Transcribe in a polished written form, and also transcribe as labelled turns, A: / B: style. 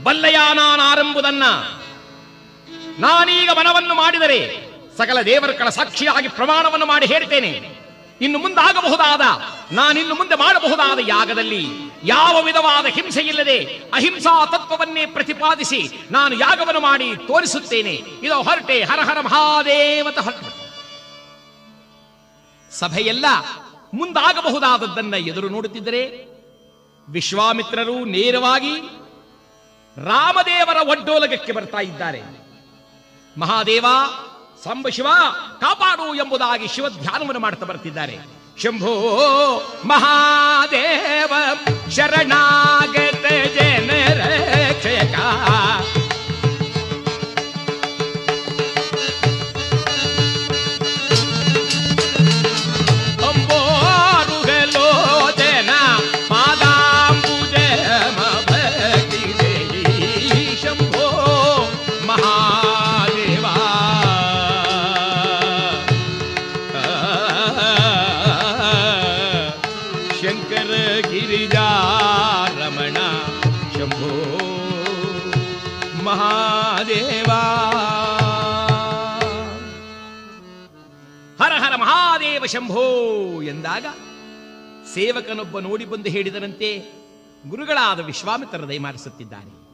A: ಬಲ್ಲೆಯ ನಾನಾರೆಂಬುದನ್ನ. ನಾನೀಗ ಮನವನ್ನು ಮಾಡಿದರೆ ಸಕಲ ದೇವರುಗಳ ಸಾಕ್ಷಿಯಾಗಿ ಪ್ರಮಾಣವನ್ನು ಮಾಡಿ ಹೇಳ್ತೇನೆ. ಇನ್ನು ಮುಂದಾಗಬಹುದಾದ, ನಾನಿನ್ನು ಮುಂದೆ ಮಾಡಬಹುದಾದ ಯಾಗದಲ್ಲಿ ಯಾವ ವಿಧವಾದ ಹಿಂಸೆಯಿಲ್ಲದೆ ಅಹಿಂಸಾ ತತ್ವವನ್ನೇ ಪ್ರತಿಪಾದಿಸಿ ನಾನು ಯಾಗವನ್ನು ಮಾಡಿ ತೋರಿಸುತ್ತೇನೆ. ಇದು ಹೊರಟೆ. ಹರ ಹರ ಮಹಾದೇವತ ಹೊರಟೆ. ಸಭೆಯೆಲ್ಲ ಮುಂದಾಗಬಹುದಾದದ್ದನ್ನ ಎದುರು ನೋಡುತ್ತಿದ್ದರೆ ವಿಶ್ವಾಮಿತ್ರರು ನೇರವಾಗಿ ರಾಮದೇವರ ಒಡ್ಡೋಲಗಕ್ಕೆ ಬರ್ತಾ ಇದ್ದಾರೆ. ಮಹಾದೇವ, ಸಂಬ ಶಿವ ಕಾಪಾಡು ಎಂಬುದಾಗಿ ಶಿವ ಧ್ಯಾನವನ್ನು ಮಾಡ್ತಾ ಬರ್ತಿದ್ದಾರೆ. ಶಂಭೋ ಮಹಾದೇವ ಶರಣಾಗತ ಜನರಕ್ಷಕ, ಮಹಾದೇವ. ಹರ ಹರ ಮಹಾದೇವ ಶಂಭೋ ಎಂದಾಗ ಸೇವಕನೊಬ್ಬ ನೋಡಿ ಬಂದು ಹೇಳಿದರಂತೆ, ಗುರುಗಳಾದ ವಿಶ್ವಾಮಿತ್ರರ ದಯಮಾಡಿಸುತ್ತಿದ್ದಾನೆ.